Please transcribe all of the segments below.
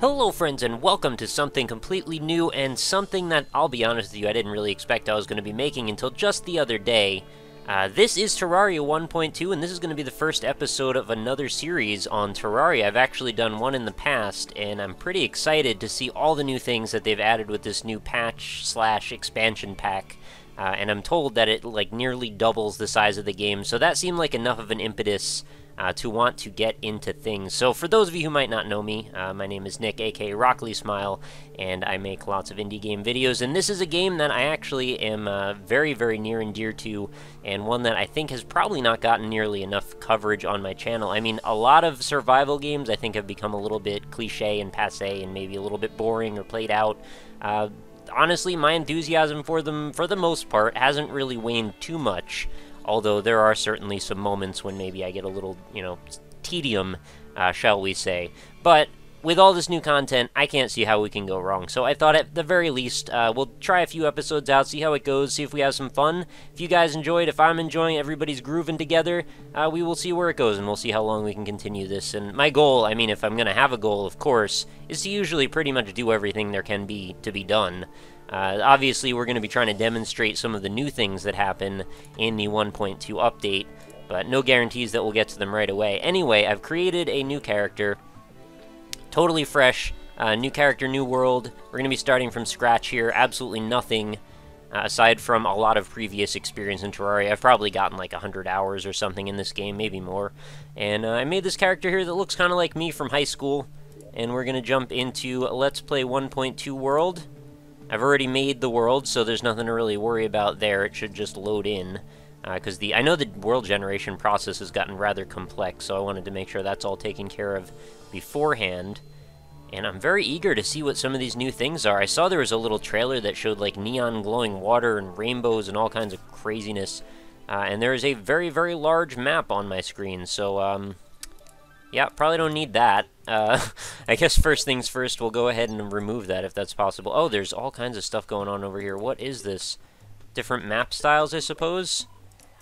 Hello friends and welcome to something completely new and something that, I'll be honest with you, I didn't really expect I was going to be making until just the other day. This is Terraria 1.2 and this is going to be the first episode of another series on Terraria. I've actually done one in the past and I'm pretty excited to see all the new things that they've added with this new patch/expansion pack. And I'm told that it nearly doubles the size of the game, so that seemed like enough of an impetus to want to get into things. So for those of you who might not know me, my name is Nick, aka Rockleesmile, and I make lots of indie game videos, and this is a game that I actually am very, very near and dear to, and one that I think has probably not gotten nearly enough coverage on my channel. I mean, a lot of survival games I think have become a little bit cliche and passé and maybe a little bit boring or played out. Honestly, my enthusiasm for them, for the most part, hasn't really waned too much. Although there are certainly some moments when maybe I get a little, tedium, shall we say. But with all this new content, I can't see how we can go wrong. So I thought at the very least, we'll try a few episodes out, see how it goes, see if we have some fun. If you guys enjoy it, if I'm enjoying it, everybody's grooving together, we will see where it goes, and we'll see how long we can continue this. And my goal, I mean, if I'm going to have a goal, of course, is to usually pretty much do everything there can be to be done. Obviously, we're going to be trying to demonstrate some of the new things that happen in the 1.2 update, but no guarantees that we'll get to them right away. Anyway, I've created a new character, totally fresh, new character, new world. We're going to be starting from scratch here, absolutely nothing aside from a lot of previous experience in Terraria. I've probably gotten like 100 hours or something in this game, maybe more. And I made this character here that looks kind of like me from high school, and we're going to jump into Let's Play 1.2 world. I've already made the world, so there's nothing to really worry about there. It should just load in, because I know the world generation process has gotten rather complex, so I wanted to make sure that's all taken care of beforehand. And I'm very eager to see what some of these new things are. I saw there was a little trailer that showed like neon glowing water and rainbows and all kinds of craziness, and there is a very, very large map on my screen, so yeah, probably don't need that. I guess first things first, we'll go ahead and remove that if that's possible. Oh, there's all kinds of stuff going on over here. What is this? Different map styles, I suppose?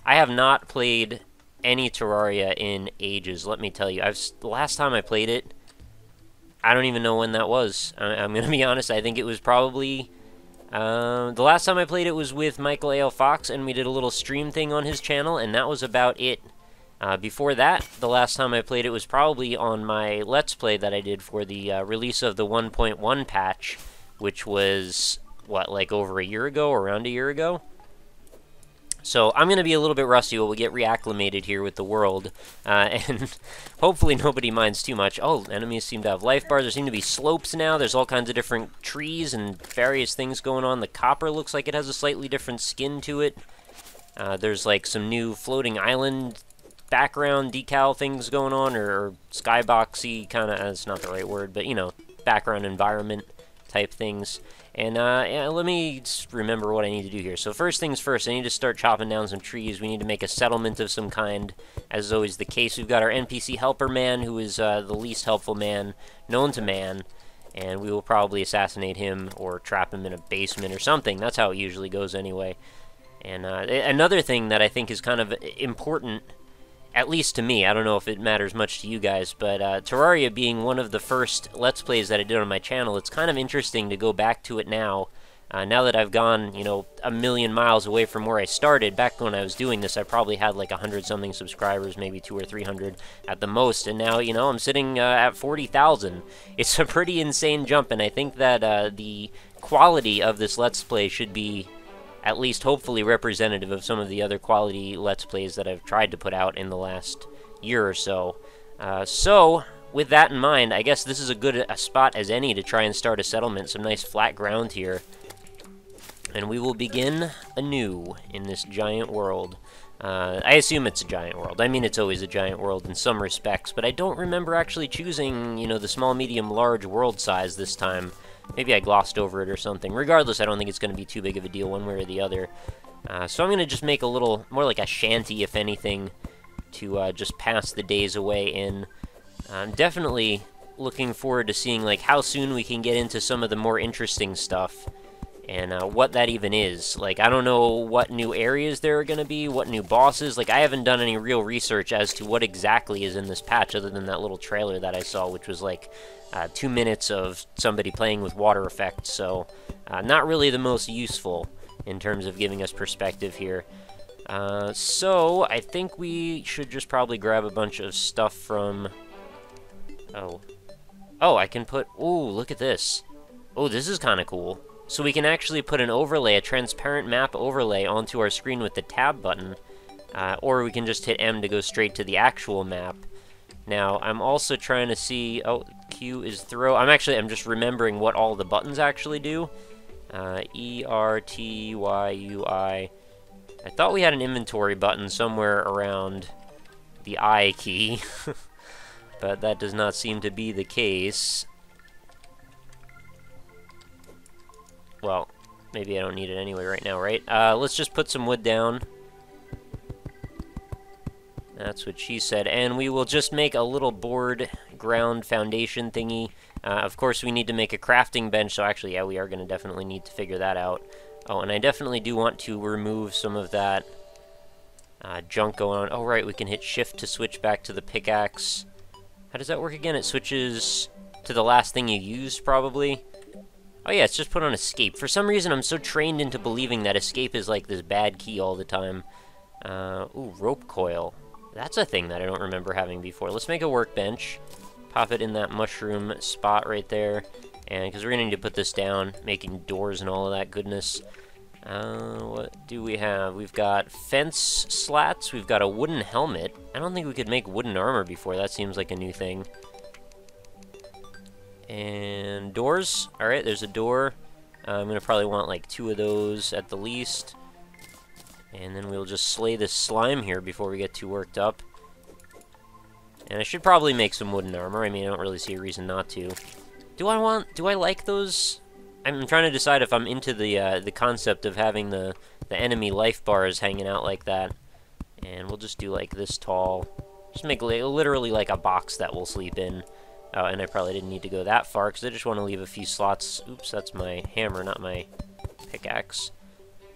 I have not played any Terraria in ages, let me tell you. The last time I played it, I don't even know when that was. I'm going to be honest, I think it was probably... the last time I played it was with Michael A.L. Fox, and we did a little stream thing on his channel, and that was about it. Before that, the last time I played it was probably on my Let's Play that I did for the release of the 1.1 patch, which was, what, like over a year ago, around a year ago? So I'm going to be a little bit rusty while we get reacclimated here with the world, and hopefully nobody minds too much. Oh, enemies seem to have life bars. There seem to be slopes now. There's all kinds of different trees and various things going on. The copper looks like it has a slightly different skin to it. There's like some new floating island background decal things going on, or skyboxy kind of, that's not the right word, but background environment type things. And yeah, let me just remember what I need to do here. So first things first, I need to start chopping down some trees. We need to make a settlement of some kind, as is always the case. We've got our NPC helper man, who is the least helpful man known to man, and we will probably assassinate him or trap him in a basement or something. That's how it usually goes anyway. And another thing that I think is kind of important, at least to me, I don't know if it matters much to you guys, but Terraria being one of the first Let's Plays that I did on my channel, it's kind of interesting to go back to it now. Now that I've gone, a million miles away from where I started. Back when I was doing this, I probably had like 100-something subscribers, maybe 200 or 300 at the most, and now, I'm sitting at 40,000. It's a pretty insane jump, and I think that the quality of this Let's Play should be at least hopefully representative of some of the other quality Let's Plays that I've tried to put out in the last year or so. So, with that in mind, I guess this is as good a spot as any to try and start a settlement, some nice flat ground here. And we will begin anew in this giant world. I assume it's a giant world. I mean, it's always a giant world in some respects, but I don't remember actually choosing, the small, medium, large world size this time. Maybe I glossed over it or something. Regardless, I don't think it's going to be too big of a deal one way or the other. So I'm going to just make a little, more like a shanty, if anything, to just pass the days away in. I'm definitely looking forward to seeing like how soon we can get into some of the more interesting stuff. and what that even is. Like, I don't know what new areas there are going to be, what new bosses. Like, I haven't done any real research as to what exactly is in this patch other than that little trailer that I saw, which was like 2 minutes of somebody playing with water effects. So, not really the most useful in terms of giving us perspective here. So, I think we should just probably grab a bunch of stuff from... Oh, I can put... Ooh, look at this. Oh, this is kind of cool. So we can actually put an overlay, a transparent map overlay, onto our screen with the tab button. Or we can just hit M to go straight to the actual map. Now, I'm also trying to see... Oh, Q is throw. I'm just remembering what all the buttons actually do. E, R, T, Y, U, I... I thought we had an inventory button somewhere around the I key, but that does not seem to be the case. Well, maybe I don't need it anyway right now, right? Let's just put some wood down. That's what she said. And we will just make a little board ground foundation thingy. Of course, we need to make a crafting bench, so actually, yeah, we are going to definitely need to figure that out. Oh, and I definitely do want to remove some of that junk going on. Oh, right, we can hit shift to switch back to the pickaxe. How does that work again? It switches to the last thing you used, probably. Oh, yeah, it's just put on escape. For some reason, I'm so trained into believing that escape is like this bad key all the time. Ooh, rope coil. That's a thing that I don't remember having before. Let's make a workbench. Pop it in that mushroom spot right there. And because we're going to need to put this down, making doors and all of that goodness. What do we have? We've got fence slats. We've got a wooden helmet. I don't think we could make wooden armor before. That seems like a new thing. And doors. Alright, there's a door. I'm going to probably want like 2 of those at the least. And then we'll just slay this slime here before we get too worked up. And I should probably make some wooden armor. I mean, I don't really see a reason not to. Do I like those? I'm trying to decide if I'm into the concept of having the enemy life bars hanging out like that. And we'll just do like this tall. Just make literally like a box that we'll sleep in. Oh, and I probably didn't need to go that far because I just want to leave a few slots. Oops, that's my hammer, not my pickaxe.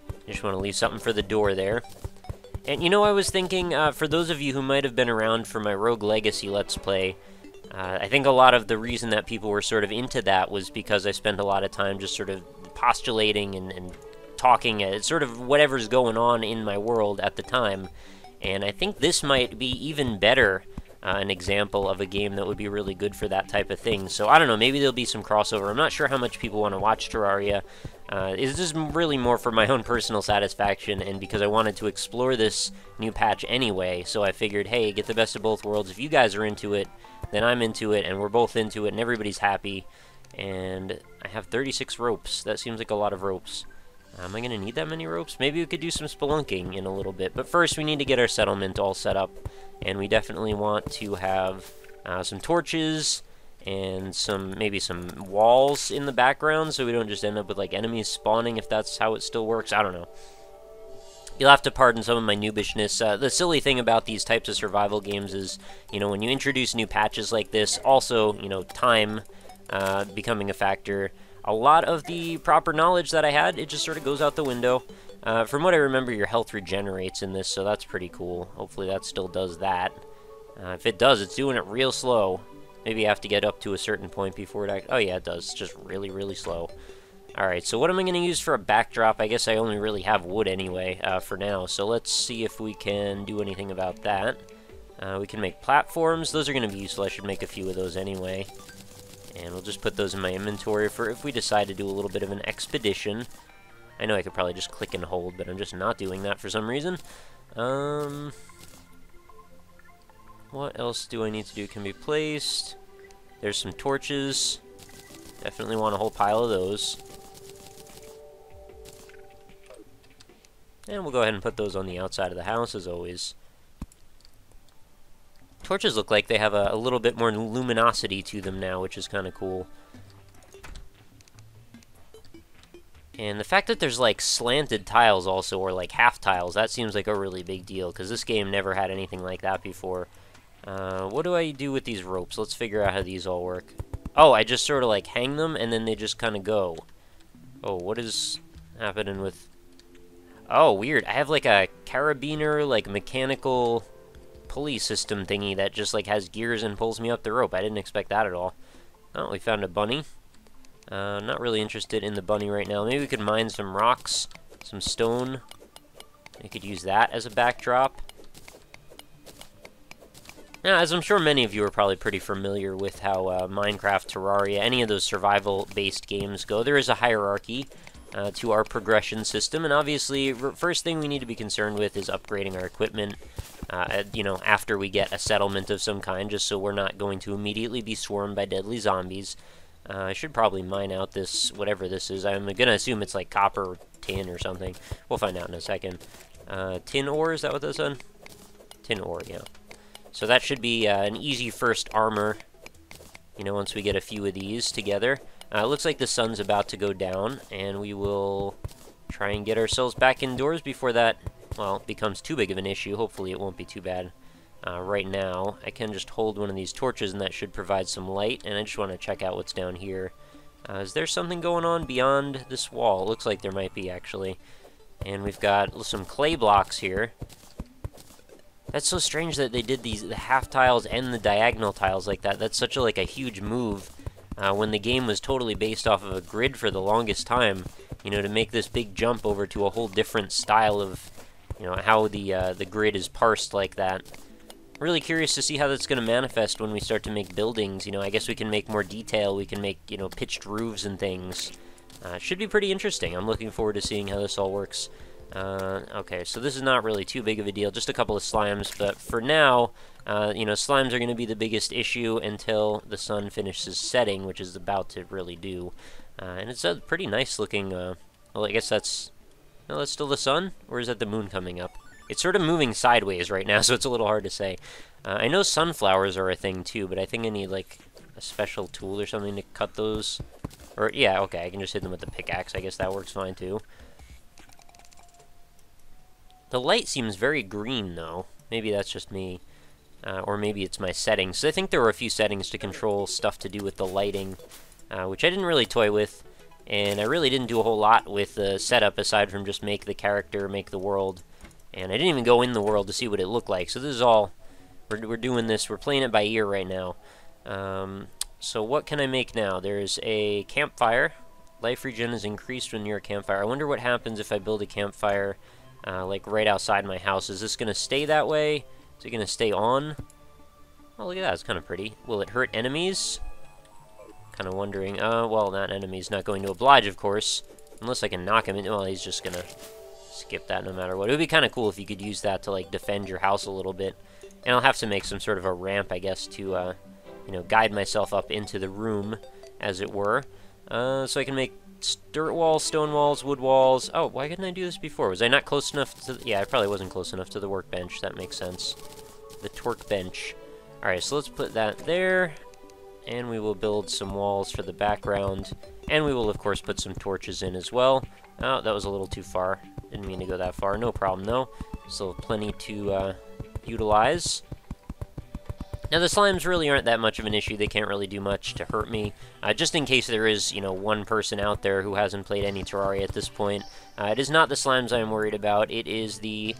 I just want to leave something for the door there. And you know, I was thinking, for those of you who might have been around for my Rogue Legacy Let's Play, I think a lot of the reason that people were sort of into that was because I spent a lot of time just sort of postulating and talking at sort of whatever's going on in my world at the time. And I think this might be even better an example of a game that would be really good for that type of thing. So I don't know, maybe there'll be some crossover. I'm not sure how much people want to watch Terraria. It's just really more for my own personal satisfaction and because I wanted to explore this new patch anyway. So I figured, hey, get the best of both worlds. If you guys are into it, then I'm into it, and we're both into it, and everybody's happy. And I have 36 ropes. That seems like a lot of ropes. Am I going to need that many ropes? Maybe we could do some spelunking in a little bit. But first, we need to get our settlement all set up. And we definitely want to have some torches and maybe some walls in the background so we don't just end up with like enemies spawning, if that's how it still works. I don't know. You'll have to pardon some of my noobishness. The silly thing about these types of survival games is, you know, when you introduce new patches like this, also, you know, time becoming a factor. A lot of the proper knowledge that I had, it just sort of goes out the window. From what I remember, your health regenerates in this, so that's pretty cool. Hopefully that still does that. If it does, it's doing it real slow. Maybe you have to get up to a certain point before it oh yeah, it does. It's just really, really slow. Alright, so what am I going to use for a backdrop? I guess I only really have wood anyway for now, so let's see if we can do anything about that. We can make platforms. Those are going to be useful. I should make a few of those anyway. And we'll just put those in my inventory for if we decide to do a little bit of an expedition. I know I could probably just click and hold, but I'm just not doing that for some reason. What else do I need to do? Can be placed. There's some torches. Definitely want a whole pile of those. And we'll go ahead and put those on the outside of the house, as always. Torches look like they have a little bit more luminosity to them now, which is kind of cool. And the fact that there's, like, slanted tiles also, or, like, half tiles, that seems like a really big deal, because this game never had anything like that before. What do I do with these ropes? Let's figure out how these all work. Oh, I just sort of, like, hang them, and then they just kind of go. Oh, what is happening with... Oh, weird. I have like a carabiner, like mechanical pulley system thingy that just like has gears and pulls me up the rope. I didn't expect that at all. Oh, we found a bunny. Not really interested in the bunny right now. Maybe we could mine some rocks, some stone. We could use that as a backdrop. Now, as I'm sure many of you are probably pretty familiar with how Minecraft, Terraria, any of those survival-based games go, there is a hierarchy to our progression system, and obviously, first thing we need to be concerned with is upgrading our equipment, you know, after we get a settlement of some kind, just so we're not going to immediately be swarmed by deadly zombies. I should probably mine out this, whatever this is. I'm gonna assume it's like copper or tin or something. We'll find out in a second. Tin ore, is that what that's on? Tin ore, yeah. So that should be an easy first armor, you know, once we get a few of these together. It looks like the sun's about to go down, and we will try and get ourselves back indoors before that, well, becomes too big of an issue. Hopefully it won't be too bad. Right now, I can just hold one of these torches, and that should provide some light, and I just want to check out what's down here. Is there something going on beyond this wall? It looks like there might be, actually. And we've got some clay blocks here. That's so strange that they did the half tiles and the diagonal tiles like that. That's such a, like a huge move when the game was totally based off of a grid for the longest time. You know, to make this big jump over to a whole different style of, you know, how the grid is parsed like that. Really curious to see how that's going to manifest when we start to make buildings. You know, I guess we can make more detail. We can make, you know, pitched roofs and things. Should be pretty interesting. I'm looking forward to seeing how this all works. Okay, so this is not really too big of a deal. Just a couple of slimes, but for now, you know, slimes are going to be the biggest issue until the sun finishes setting, which is about to really do. And it's a pretty nice looking, well, I guess that's... No, that's still the sun? Or is that the moon coming up? It's sort of moving sideways right now, so it's a little hard to say. I know sunflowers are a thing too, but I think I need like a special tool or something to cut those. Or, yeah, okay, I can just hit them with the pickaxe. I guess that works fine too. The light seems very green, though. Maybe that's just me. Or maybe it's my settings. So I think there were a few settings to control stuff to do with the lighting, which I didn't really toy with. And I really didn't do a whole lot with the setup aside from just make the character, make the world. And I didn't even go in the world to see what it looked like. So this is all, we're doing this, we're playing it by ear right now. So what can I make now? There's a campfire. Life regen is increased when near a campfire. I wonder what happens if I build a campfire like right outside my house. Is this going to stay that way? Is it going to stay on? Oh, look at that, it's kind of pretty. Will it hurt enemies? Kind of wondering. Well, not enemies, not going to oblige, of course. Unless I can knock him in. Well, he's just going to skip that no matter what. It would be kind of cool if you could use that to, like, defend your house a little bit. And I'll have to make some sort of a ramp, I guess, to, you know, guide myself up into the room, as it were. So I can make dirt walls, stone walls, wood walls. Oh, why couldn't I do this before? Was I not close enough to... Yeah, I probably wasn't close enough to the workbench. That makes sense. The torque bench. Alright, so let's put that there. And we will build some walls for the background. And we will, of course, put some torches in as well. Oh, that was a little too far. Didn't mean to go that far. No problem, though. Still plenty to utilize. Now, the slimes really aren't that much of an issue. They can't really do much to hurt me. Just in case there is, you know, one person out there who hasn't played any Terraria at this point. It is not the slimes I'm worried about. It is the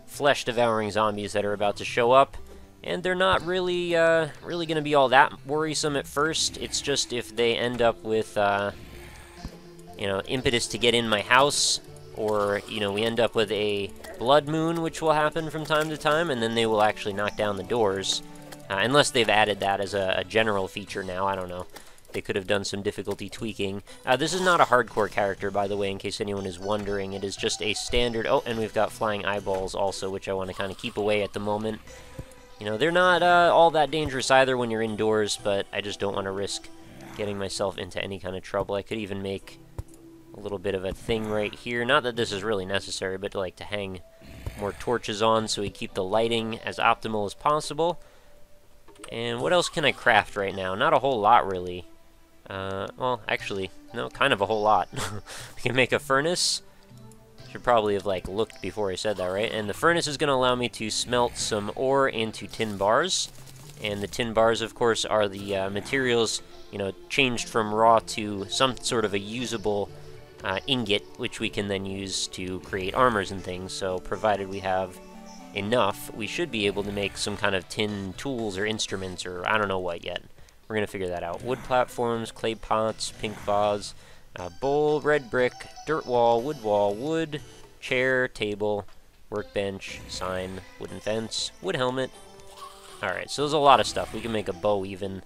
flesh-devouring zombies that are about to show up. And they're not really, really going to be all that worrisome at first. It's just if they end up with, you know, impetus to get in my house, or, you know, we end up with a blood moon, which will happen from time to time, and then they will actually knock down the doors. Unless they've added that as a general feature now, I don't know. They could have done some difficulty tweaking. This is not a hardcore character, by the way, in case anyone is wondering. It is just a standard... Oh, and we've got flying eyeballs also, which I want to kind of keep away at the moment. You know, they're not all that dangerous either when you're indoors, but I just don't want to risk getting myself into any kind of trouble. I could even make a little bit of a thing right here. Not that this is really necessary, but like to hang more torches on so we keep the lighting as optimal as possible. And what else can I craft right now? Not a whole lot, really. Well, actually, no, kind of a whole lot. I can make a furnace. Should probably have, like, looked before I said that, right? And the furnace is going to allow me to smelt some ore into tin bars. And the tin bars, of course, are the materials, you know, changed from raw to some sort of a usable ingot, which we can then use to create armors and things. So provided we have enough, we should be able to make some kind of tin tools or instruments, or I don't know what yet. We're going to figure that out. Wood platforms, clay pots, pink vase, bowl, red brick, dirt wall, wood, chair, table, workbench, sign, wooden fence, wood helmet. Alright, so there's a lot of stuff. We can make a bow even,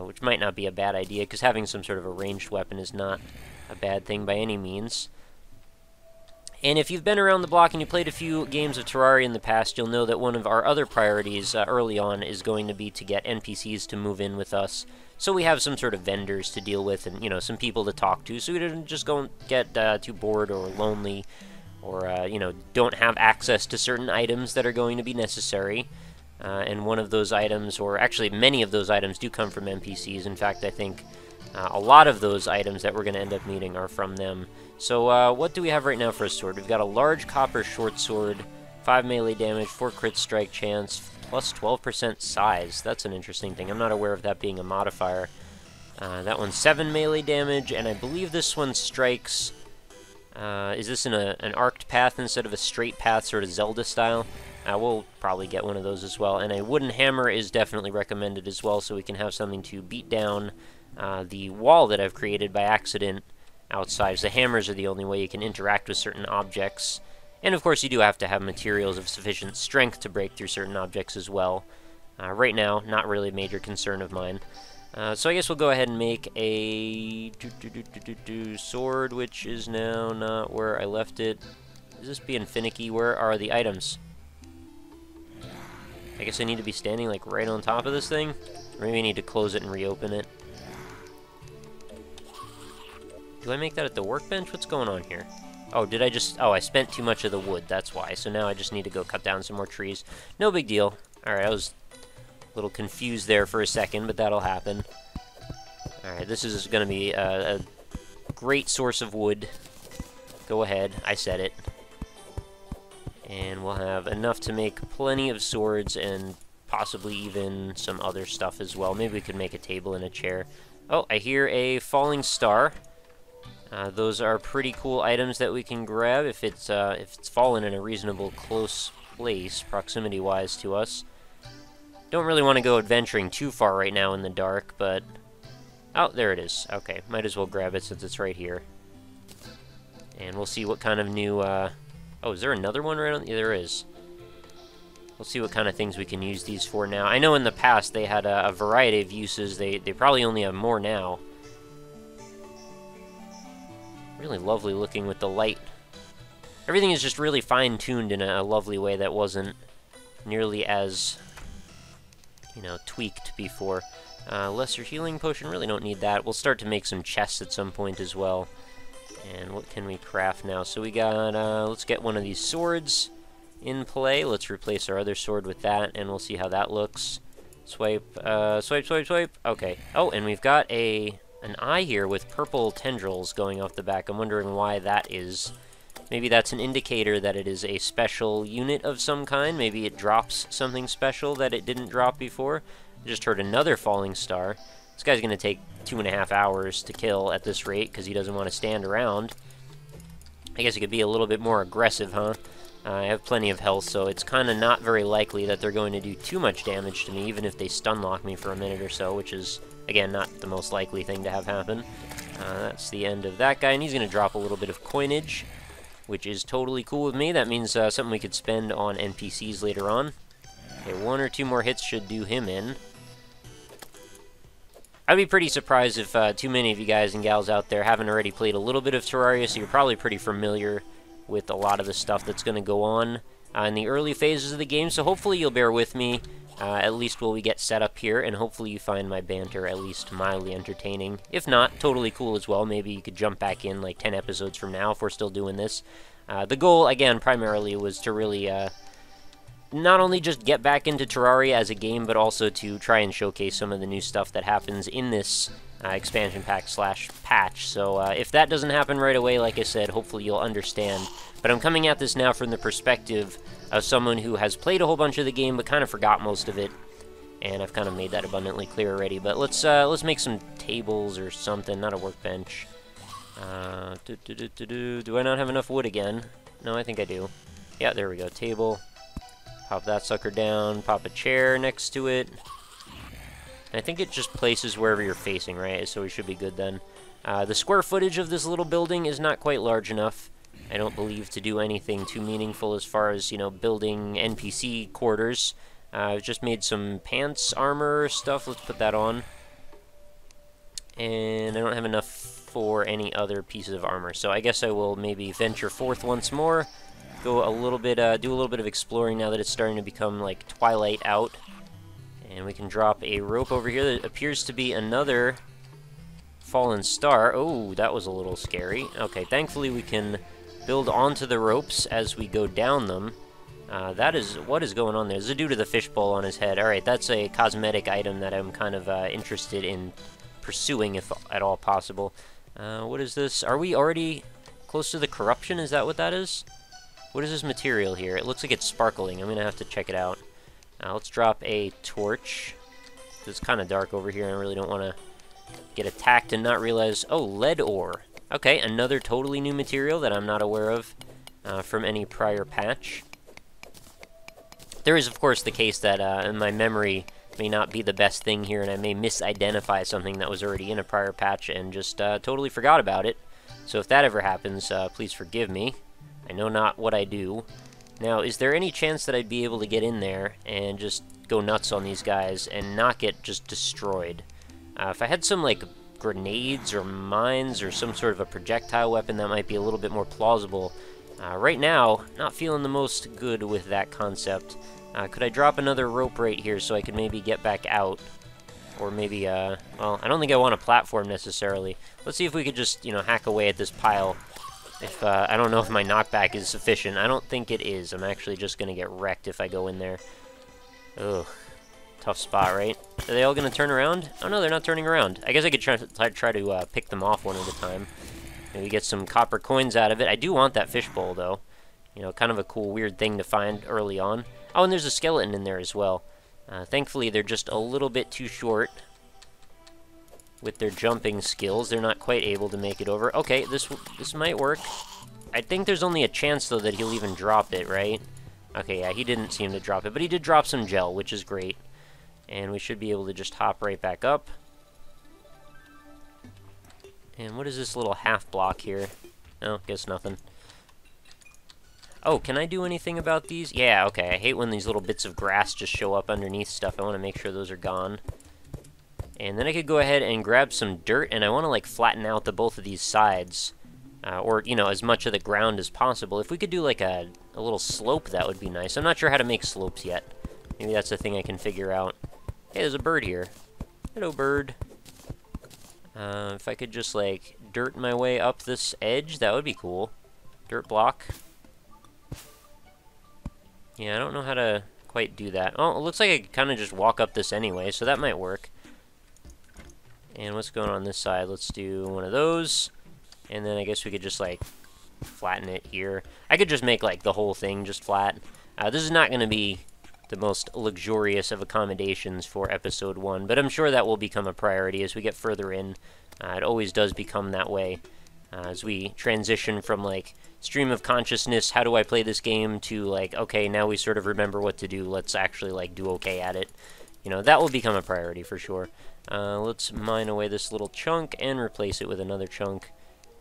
which might not be a bad idea, because having some sort of a ranged weapon is not a bad thing by any means. And if you've been around the block and you played a few games of Terraria in the past, you'll know that one of our other priorities early on is going to be to get NPCs to move in with us, so we have some sort of vendors to deal with and, you know, some people to talk to, so we don't just go and get too bored or lonely, or, you know, don't have access to certain items that are going to be necessary. And one of those items, or actually many of those items, do come from NPCs. In fact, I think a lot of those items that we're going to end up needing are from them. So what do we have right now for a sword? We've got a large copper short sword, 5 melee damage, 4 crit strike chance, plus 12% size. That's an interesting thing. I'm not aware of that being a modifier. That one's 7 melee damage, and I believe this one strikes... is this in an arced path instead of a straight path, sort of Zelda style? We'll probably get one of those as well. And a wooden hammer is definitely recommended as well, so we can have something to beat down the wall that I've created by accident outside. So the hammers are the only way you can interact with certain objects. And of course you do have to have materials of sufficient strength to break through certain objects as well. Right now, not really a major concern of mine. So I guess we'll go ahead and make a sword, which is now not where I left it. Is this being finicky? Where are the items? I guess I need to be standing like right on top of this thing? Or maybe I need to close it and reopen it. Do I make that at the workbench? What's going on here? Oh, did I just... Oh, I spent too much of the wood, that's why. So now I just need to go cut down some more trees. No big deal. Alright, I was a little confused there for a second, but that'll happen. Alright, this is going to be a great source of wood. Go ahead, I said it. And we'll have enough to make plenty of swords and possibly even some other stuff as well. Maybe we could make a table and a chair. Oh, I hear a falling star. Those are pretty cool items that we can grab if it's fallen in a reasonable close place, proximity-wise to us. Don't really want to go adventuring too far right now in the dark, but... Oh, there it is. Okay, might as well grab it since it's right here. And we'll see what kind of new... Oh, is there another one right on... Yeah, there is. We'll see what kind of things we can use these for now. I know in the past they had a variety of uses. They probably only have more now. Really lovely looking with the light. Everything is just really fine-tuned in a lovely way that wasn't nearly as, you know, tweaked before. Lesser healing potion, really don't need that. We'll start to make some chests at some point as well. And what can we craft now? So we got, let's get one of these swords in play. Let's replace our other sword with that, and we'll see how that looks. Swipe, swipe, swipe, swipe. Okay. Oh, and we've got an eye here with purple tendrils going off the back. I'm wondering why that is. Maybe that's an indicator that it is a special unit of some kind. Maybe it drops something special that it didn't drop before. I just heard another falling star. This guy's going to take 2.5 hours to kill at this rate because he doesn't want to stand around. I guess he could be a little bit more aggressive, huh? I have plenty of health, so it's kind of not very likely that they're going to do too much damage to me, even if they stun lock me for a minute or so, which is, again, not the most likely thing to have happen. That's the end of that guy, and he's going to drop a little bit of coinage, which is totally cool with me. That means something we could spend on NPCs later on. Okay, 1 or 2 more hits should do him in. I'd be pretty surprised if too many of you guys and gals out there haven't already played a little bit of Terraria, so you're probably pretty familiar with a lot of the stuff that's going to go on in the early phases of the game, so hopefully you'll bear with me, at least while we get set up here, and hopefully you find my banter at least mildly entertaining. If not, totally cool as well. Maybe you could jump back in like 10 episodes from now if we're still doing this. The goal, again, primarily was to really not only just get back into Terraria as a game, but also to try and showcase some of the new stuff that happens in this expansion pack / patch. So if that doesn't happen right away, like I said, hopefully you'll understand. But I'm coming at this now from the perspective of someone who has played a whole bunch of the game, but kind of forgot most of it. And I've kind of made that abundantly clear already. But let's make some tables or something, not a workbench. Do I not have enough wood again? No, I think I do. Yeah, there we go. Table. Pop that sucker down. Pop a chair next to it. And I think it just places wherever you're facing, right? So we should be good then. The square footage of this little building is not quite large enough, I don't believe, to do anything too meaningful as far as, you know, building NPC quarters. I've just made some pants, armor stuff. Let's put that on. And I don't have enough for any other pieces of armor, so I guess I will maybe venture forth once more. Go a little bit, do a little bit of exploring now that it's starting to become like twilight out. And we can drop a rope over here that appears to be another fallen star. Oh, that was a little scary. Okay, thankfully we can build onto the ropes as we go down them. That is, what is going on there? There's a dude with a fishbowl on his head. Alright, that's a cosmetic item that I'm kind of interested in pursuing, if at all possible. What is this? Are we already close to the corruption? Is that what that is? What is this material here? It looks like it's sparkling. I'm gonna have to check it out. Let's drop a torch. It's kind of dark over here, and I really don't want to get attacked and not realize... Oh, lead ore. Okay, another totally new material that I'm not aware of from any prior patch. There is, of course, the case that my memory may not be the best thing here, and I may misidentify something that was already in a prior patch and just totally forgot about it. So if that ever happens, please forgive me. I know not what I do. Now, is there any chance that I'd be able to get in there and just go nuts on these guys and not get just destroyed? If I had some, like, grenades or mines or some sort of a projectile weapon, that might be a little bit more plausible. Right now, not feeling the most good with that concept. Could I drop another rope right here so I could maybe get back out? Or maybe, well, I don't think I want a platform necessarily. Let's see if we could just, you know, hack away at this pile. If, I don't know if my knockback is sufficient. I don't think it is. I'm actually just gonna get wrecked if I go in there. Ugh. Tough spot, right? Are they all gonna turn around? Oh no, they're not turning around. I guess I could try to pick them off one at a time. Maybe get some copper coins out of it. I do want that fishbowl, though. You know, kind of a cool, weird thing to find early on. Oh, and there's a skeleton in there as well. Thankfully, they're just a little bit too short with their jumping skills. They're not quite able to make it over. Okay, this might work. I think there's only a chance, though, that he'll even drop it, right? Okay, yeah, he didn't seem to drop it, but he did drop some gel, which is great. And we should be able to just hop right back up. And what is this little half block here? Oh, guess nothing. Oh, can I do anything about these? Yeah, okay. I hate when these little bits of grass just show up underneath stuff. I want to make sure those are gone. And then I could go ahead and grab some dirt, and I want to, like, flatten out the both of these sides. Or, you know, as much of the ground as possible. If we could do, like, a little slope, that would be nice. I'm not sure how to make slopes yet. Maybe that's a thing I can figure out. Hey, there's a bird here. Hello, bird. If I could just, like, dirt my way up this edge, that would be cool. Dirt block. Yeah, I don't know how to quite do that. Oh, it looks like I could kind of just walk up this anyway, so that might work. And what's going on this side? Let's do one of those. And then I guess we could just, like, flatten it here. I could just make, like, the whole thing just flat. This is not going to be the most luxurious of accommodations for Episode 1, but I'm sure that will become a priority as we get further in. It always does become that way. As we transition from, like, stream of consciousness, how do I play this game, to, like, okay, now we sort of remember what to do, let's actually, like, do okay at it. You know, that will become a priority for sure. Let's mine away this little chunk and replace it with another chunk.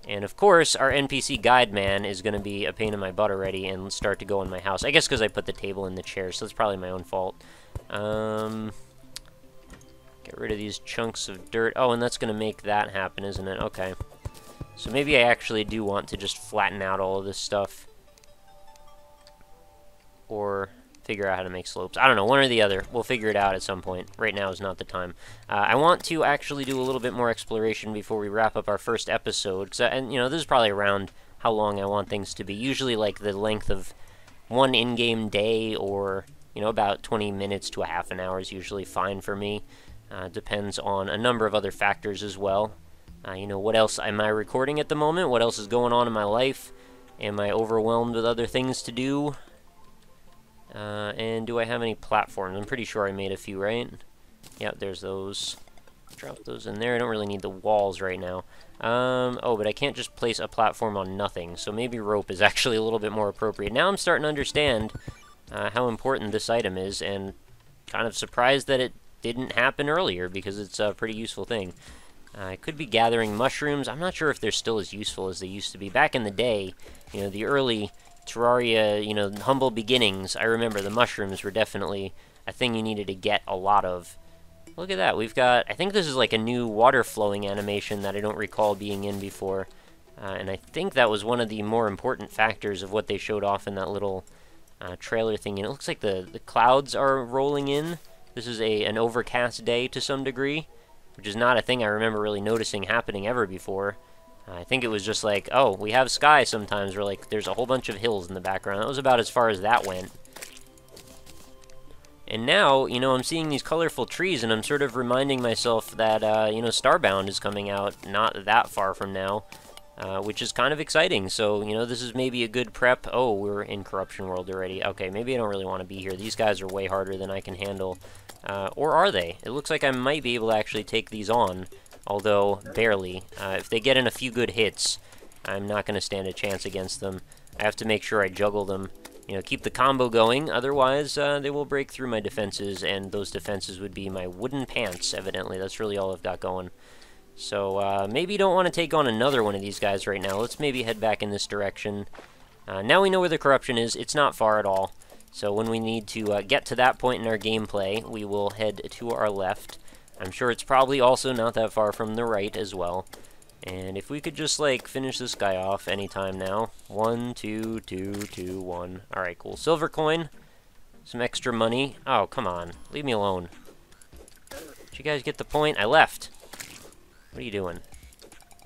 And of course, our NPC guide man is going to be a pain in my butt already and start to go in my house. I guess because I put the table in the chair, so that's probably my own fault. Get rid of these chunks of dirt. Oh, and that's going to make that happen, isn't it? Okay. So maybe I actually do want to just flatten out all of this stuff. Or figure out how to make slopes. I don't know, one or the other. We'll figure it out at some point. Right now is not the time. I want to actually do a little bit more exploration before we wrap up our first episode. And, you know, this is probably around how long I want things to be. Usually, like, the length of one in-game day, or, you know, about 20 minutes to a half an hour is usually fine for me. Depends on a number of other factors as well. You know, what else am I recording at the moment? What else is going on in my life? Am I overwhelmed with other things to do? And do I have any platforms? I'm pretty sure I made a few, right? Yep, there's those. Drop those in there. I don't really need the walls right now. Oh, but I can't just place a platform on nothing, so maybe rope is actually a little bit more appropriate. Now I'm starting to understand how important this item is, and kind of surprised that it didn't happen earlier, because it's a pretty useful thing. I could be gathering mushrooms. I'm not sure if they're still as useful as they used to be. Back in the day, you know, the early Terraria, you know, humble beginnings, I remember the mushrooms were definitely a thing you needed to get a lot of. Look at that. We've got, I think this is like a new water flowing animation that I don't recall being in before. And I think that was one of the more important factors of what they showed off in that little trailer thing. And it looks like the clouds are rolling in. This is an overcast day to some degree, which is not a thing I remember really noticing happening ever before. I think it was just like, oh, we have sky sometimes where, like, there's a whole bunch of hills in the background. That was about as far as that went. And now, you know, I'm seeing these colorful trees, and I'm sort of reminding myself that, you know, Starbound is coming out not that far from now, which is kind of exciting. So, you know, this is maybe a good prep. Oh, we're in Corruption World already. Okay, maybe I don't really want to be here. These guys are way harder than I can handle. Or are they? It looks like I might be able to actually take these on, although barely. If they get in a few good hits, I'm not going to stand a chance against them. I have to make sure I juggle them, you know, keep the combo going, otherwise they will break through my defenses, and those defenses would be my wooden pants, evidently. That's really all I've got going. So maybe you don't want to take on another one of these guys right now. Let's maybe head back in this direction. Now we know where the corruption is. It's not far at all. So when we need to get to that point in our gameplay, we will head to our left. I'm sure it's probably also not that far from the right as well. And if we could just, like, finish this guy off anytime now. 1, 2, 2, 2, 1. Alright, cool. Silver coin. Some extra money. Oh, come on. Leave me alone. Did you guys get the point? I left. What are you doing?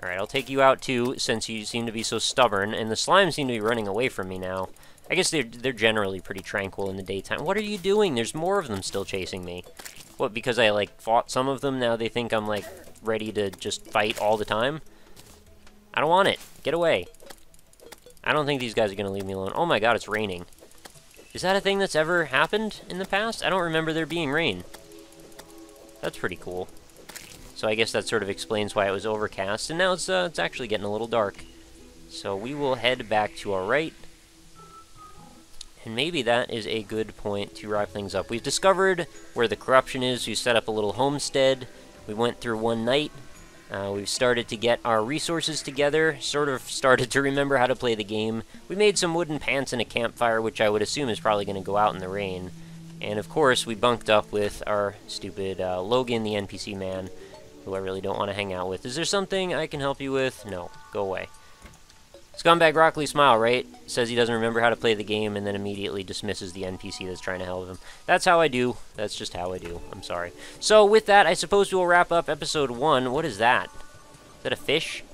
Alright, I'll take you out too, since you seem to be so stubborn. And the slimes seem to be running away from me now. I guess they're generally pretty tranquil in the daytime. What are you doing? There's more of them still chasing me. What, because I, like, fought some of them, now they think I'm, like, ready to just fight all the time? I don't want it. Get away. I don't think these guys are going to leave me alone. Oh my god, it's raining. Is that a thing that's ever happened in the past? I don't remember there being rain. That's pretty cool. So I guess that sort of explains why it was overcast, and now it's actually getting a little dark. So we will head back to our right. And maybe that is a good point to wrap things up. We've discovered where the corruption is. We set up a little homestead. We went through one night. We've started to get our resources together. Sort of started to remember how to play the game. We made some wooden pants and a campfire, which I would assume is probably going to go out in the rain. And of course, we bunked up with our stupid Logan, the NPC man, who I really don't want to hang out with. Is there something I can help you with? No. Go away. Scumbag Rockleesmile, right? Says he doesn't remember how to play the game and then immediately dismisses the NPC that's trying to help him. That's how I do. That's just how I do. I'm sorry. So with that, I suppose we'll wrap up episode 1. What is that? Is that a fish?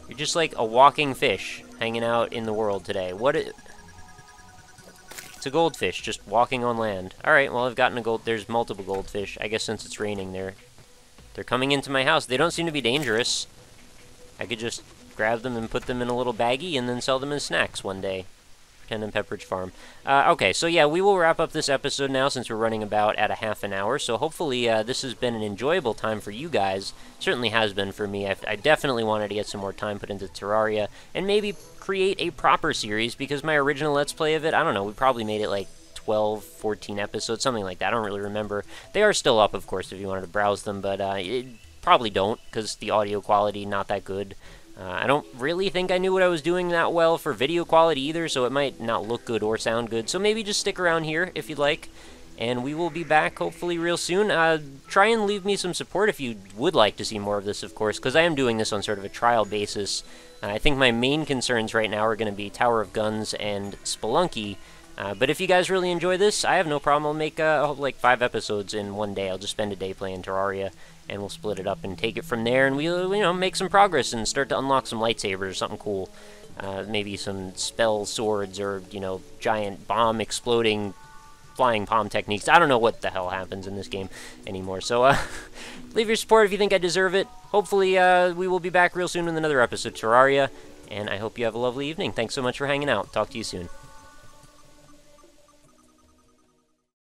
You're just like a walking fish hanging out in the world today. It's a goldfish just walking on land. Alright, well I've gotten a there's multiple goldfish. I guess since it's raining, they're coming into my house. They don't seem to be dangerous. I could just grab them and put them in a little baggie and then sell them as snacks one day. Pretend I'm Pepperidge Farm. Okay, so yeah, we will wrap up this episode now since we're running about at a half an hour. So hopefully this has been an enjoyable time for you guys. Certainly has been for me. I definitely wanted to get some more time put into Terraria and maybe create a proper series, because my original Let's Play of it, I don't know, we probably made it like 12, 14 episodes, something like that. I don't really remember. They are still up, of course, if you wanted to browse them, but probably don't, because the audio quality not that good. I don't really think I knew what I was doing that well for video quality either, so it might not look good or sound good. So maybe just stick around here if you'd like, and we will be back hopefully real soon. Try and leave me some support if you would like to see more of this, of course, because I am doing this on sort of a trial basis. I think my main concerns right now are going to be Tower of Guns and Spelunky. But if you guys really enjoy this, I have no problem. I'll make like 5 episodes in one day. I'll just spend a day playing Terraria, and we'll split it up and take it from there, and we'll, you know, make some progress and start to unlock some lightsabers or something cool. Maybe some spell swords or, you know, giant bomb exploding flying palm techniques. I don't know what the hell happens in this game anymore. So leave your support if you think I deserve it. Hopefully we will be back real soon with another episode of Terraria, and I hope you have a lovely evening. Thanks so much for hanging out. Talk to you soon.